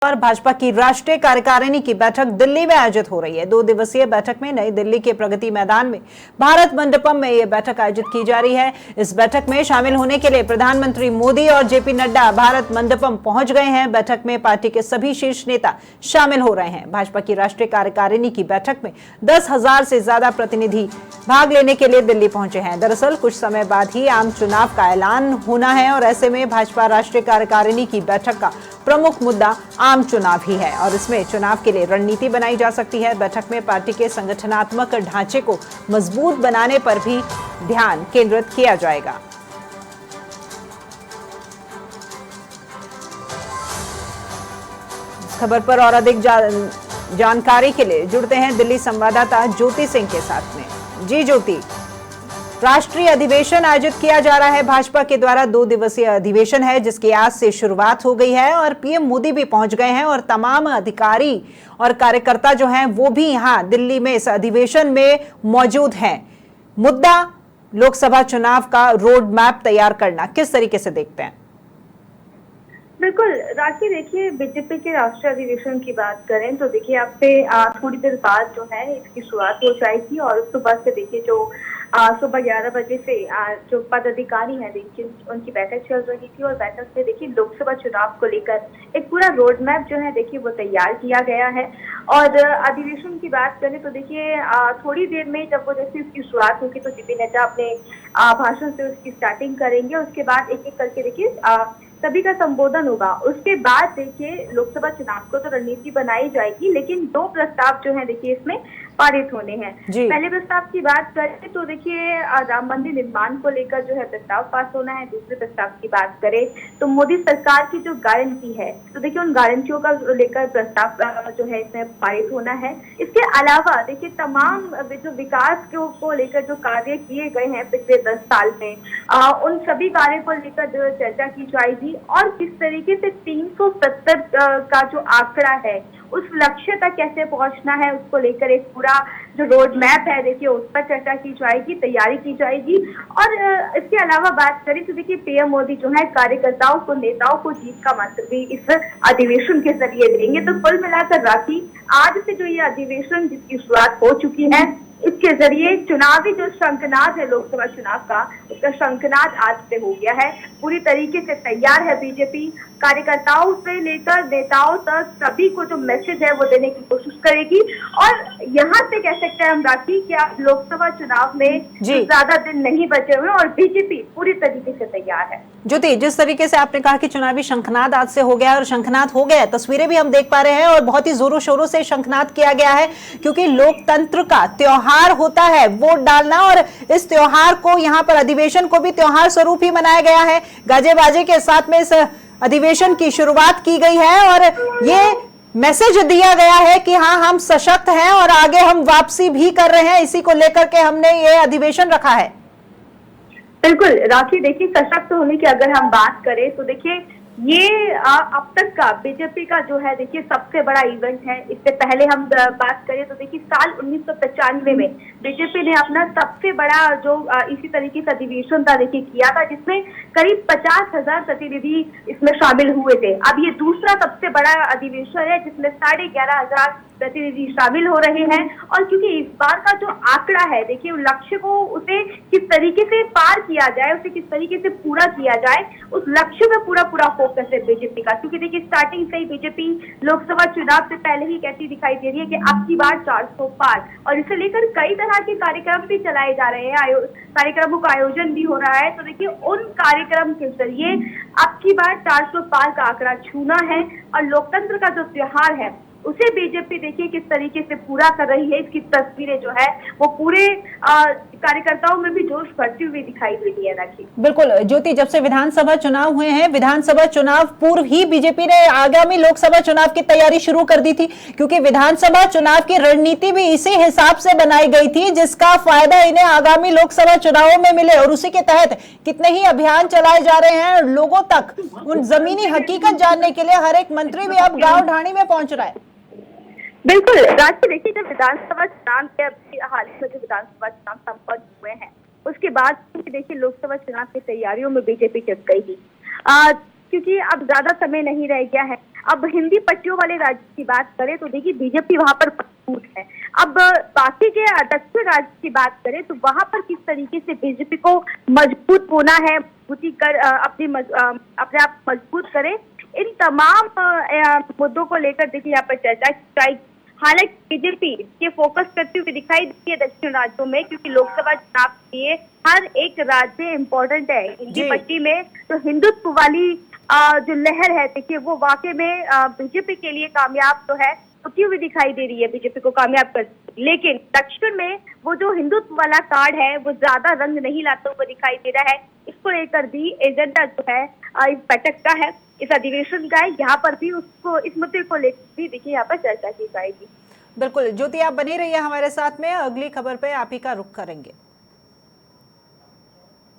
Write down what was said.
और भाजपा की राष्ट्रीय कार्यकारिणी की बैठक दिल्ली में आयोजित हो रही है। 2 दिवसीय बैठक में नई दिल्ली के प्रगति मैदान में भारत मंडपम में यह बैठक आयोजित की जा रही है। इस बैठक में शामिल होने के लिए प्रधानमंत्री मोदी और जेपी नड्डा भारत मंडपम पहुंच गए हैं। बैठक में पार्टी के सभी शीर्ष नेता शामिल हो रहे हैं। भाजपा की राष्ट्रीय कार्यकारिणी की बैठक में 10,000 से ज्यादा प्रतिनिधि भाग लेने के लिए दिल्ली पहुंचे हैं। दरअसल कुछ समय बाद ही आम चुनाव का ऐलान होना है और ऐसे में भाजपा राष्ट्रीय कार्यकारिणी की बैठक का प्रमुख मुद्दा आम चुनाव ही है और इसमें चुनाव के लिए रणनीति बनाई जा सकती है। बैठक में पार्टी के संगठनात्मक ढांचे को मजबूत बनाने पर भी ध्यान केंद्रित किया जाएगा। इस खबर पर और अधिक जानकारी के लिए जुड़ते हैं दिल्ली संवाददाता ज्योति सिंह के साथ में। जी ज्योति, राष्ट्रीय अधिवेशन आयोजित किया जा रहा है भाजपा के द्वारा। 2 दिवसीय अधिवेशन है जिसकी आज से शुरुआत हो गई है और पीएम मोदी भी पहुंच गए हैं और तमाम अधिकारी और कार्यकर्ता जो हैं वो भी यहां दिल्ली में इस अधिवेशन में मौजूद हैं। मुद्दा लोकसभा चुनाव का रोड मैप तैयार करना, किस तरीके से देखते हैं? बिल्कुल राखी, देखिए बीजेपी के राष्ट्रीय अधिवेशन की बात करें तो देखिए आपसे थोड़ी देर बाद जो है इसकी शुरुआत हो जाएगी और सुबह से देखिए जो सुबह 11 बजे से जो पदाधिकारी हैं देखिए उनकी बैठक चल रही थी और बैठक में देखिए लोकसभा चुनाव को लेकर एक पूरा रोड मैप जो है देखिए वो तैयार किया गया है। और अधिवेशन की बात करें तो देखिए थोड़ी देर में जब वो जैसे उसकी शुरुआत होगी तो जेपी नड्डा अपने भाषण से उसकी स्टार्टिंग करेंगे। उसके बाद एक एक करके देखिए सभी का संबोधन होगा। उसके बाद देखिए लोकसभा चुनाव को तो रणनीति बनाई जाएगी, लेकिन 2 प्रस्ताव जो है देखिए इसमें पारित होने हैं। पहले प्रस्ताव की बात करें तो देखिए राम मंदिर निर्माण को लेकर जो है प्रस्ताव पास होना है। दूसरे प्रस्ताव की बात करें तो मोदी सरकार की जो गारंटी है तो देखिए उन गारंटियों का लेकर प्रस्ताव जो है इसमें पारित होना है। इसके अलावा देखिए तमाम जो विकास को लेकर जो कार्य किए गए हैं पिछले 10 साल में उन सभी कार्यों को लेकर जो चर्चा की जाएगी और किस तरीके से 370 का जो आंकड़ा है उस लक्ष्य तक कैसे पहुंचना है उसको लेकर एक पूरा जो रोड मैप है देखिए उस पर चर्चा की जाएगी, तैयारी की जाएगी। और इसके अलावा बात करें तो देखिए पीएम मोदी जो है कार्यकर्ताओं को, नेताओं को जीत का मंत्र भी इस अधिवेशन के जरिए देंगे। तो कुल मिलाकर राखी, आज से जो ये अधिवेशन जिसकी शुरुआत हो चुकी है इसके जरिए चुनावी जो शंखनाद है लोकसभा चुनाव का, उसका शंखनाद आज से हो गया है। पूरी तरीके से तैयार है बीजेपी, कार्यकर्ताओं से लेकर नेताओं तक सभी को जो मैसेज है वो देने की कोशिश करेगी। और यहाँ से कह सकते हैं हम राखी कि आप लोकसभा चुनाव में ज्यादा दिन नहीं बचे हुए और बीजेपी पूरी तरीके से तैयार है। ज्योति, जिस तरीके से आपने कहा कि चुनावी शंखनाद आज से हो गया और शंखनाद हो गया, तस्वीरें भी हम देख पा रहे हैं और बहुत ही जोरों शोरों से शंखनाद किया गया है क्योंकि लोकतंत्र का त्योहार होता है वोट डालना और इस त्योहार को यहाँ पर अधिवेशन को भी त्योहार स्वरूप ही मनाया गया है। गाजे बाजे के साथ में इस अधिवेशन की शुरुआत की गई है और ये मैसेज दिया गया है कि हाँ हम सशक्त हैं और आगे हम वापसी भी कर रहे हैं। इसी को लेकर के हमने ये अधिवेशन रखा है। बिल्कुल राखी, देखिए सशक्त होने की अगर हम बात करें तो देखिए ये अब तक का बीजेपी का जो है देखिए सबसे बड़ा इवेंट है। इससे पहले हम बात करें तो देखिए साल 1995 में बीजेपी ने अपना सबसे बड़ा जो इसी तरीके से अधिवेशन था देखिए किया था जिसमें करीब 50,000 प्रतिनिधि इसमें शामिल हुए थे। अब ये दूसरा सबसे बड़ा अधिवेशन है जिसमें 11,500 प्रतिनिधि शामिल हो रहे हैं। और क्योंकि इस बार का जो आंकड़ा है देखिए लक्ष्य को उसे किस तरीके से पार किया जाए, उसे किस तरीके से पूरा किया जाए, उस लक्ष्य में पूरा फोकस है बीजेपी का। क्योंकि देखिए स्टार्टिंग से ही बीजेपी लोकसभा चुनाव से पहले ही कहती दिखाई दे रही है कि अब की बार 400 पार, और इसे लेकर कई तरह के कार्यक्रम भी चलाए जा रहे हैं, कार्यक्रमों का आयोजन भी हो रहा है। तो देखिए उन कार्यक्रम के जरिए अब की बार 400 पार का आंकड़ा छूना है और लोकतंत्र का जो त्योहार है उसे बीजेपी देखिए किस तरीके से पूरा कर रही है। इसकी तस्वीरें जो है वो पूरे कार्यकर्ताओं में भी जोश भरती हुई दिखाई दे रही है राखी। बिल्कुल ज्योति, जब से विधानसभा चुनाव हुए हैं, विधानसभा चुनाव पूर्व ही बीजेपी ने आगामी लोकसभा चुनाव की तैयारी शुरू कर दी थी क्योंकि विधानसभा चुनाव की रणनीति भी इसी हिसाब से बनाई गई थी जिसका फायदा इन्हें आगामी लोकसभा चुनावों में मिले। और उसी के तहत कितने ही अभियान चलाए जा रहे हैं लोगों तक उन जमीनी हकीकत जानने के लिए हर एक मंत्री भी अब गाँव ढाणी में पहुंच रहा है। बिल्कुल राज्य, देखिए जब विधानसभा चुनाव के अभी हाल ही में जो विधानसभा चुनाव संपन्न हुए हैं उसके बाद देखिए लोकसभा चुनाव की तैयारियों में बीजेपी चल गई थी। क्योंकि अब ज्यादा समय नहीं रह गया है। अब हिंदी पट्टियों वाले राज्य की बात करें तो देखिए बीजेपी वहां पर मजबूत है। अब बाकी के दक्षिण राज्य की बात करें तो वहां पर किस तरीके से बीजेपी को मजबूत होना है, मजबूती कर अपने आप मजबूत करे, इन तमाम मुद्दों को लेकर देखिए यहाँ पर चर्चा की। हालांकि बीजेपी ये फोकस करती हुई दिखाई देती है दक्षिण राज्यों में, क्योंकि लोकसभा चुनाव के लिए हर एक राज्य इम्पोर्टेंट है। हिंदी पट्टी में तो हिंदुत्व वाली जो लहर है देखिए वो वाकई में बीजेपी के लिए कामयाब तो है, होती हुई दिखाई दे रही है बीजेपी को कामयाब कर। लेकिन दक्षिण में वो जो हिंदुत्व वाला कार्ड है वो ज्यादा रंग नहीं लाता हुआ दिखाई दे रहा है। इसको लेकर भी एजेंडा जो है इस बैठक का है, इस अधिवेशन का है, यहाँ पर भी उसको इस मुद्दे को लेकर भी देखिए यहाँ पर चर्चा की जाएगी। बिल्कुल ज्योति, आप बनी रहिए हमारे साथ में, अगली खबर पे आप ही का रुख करेंगे।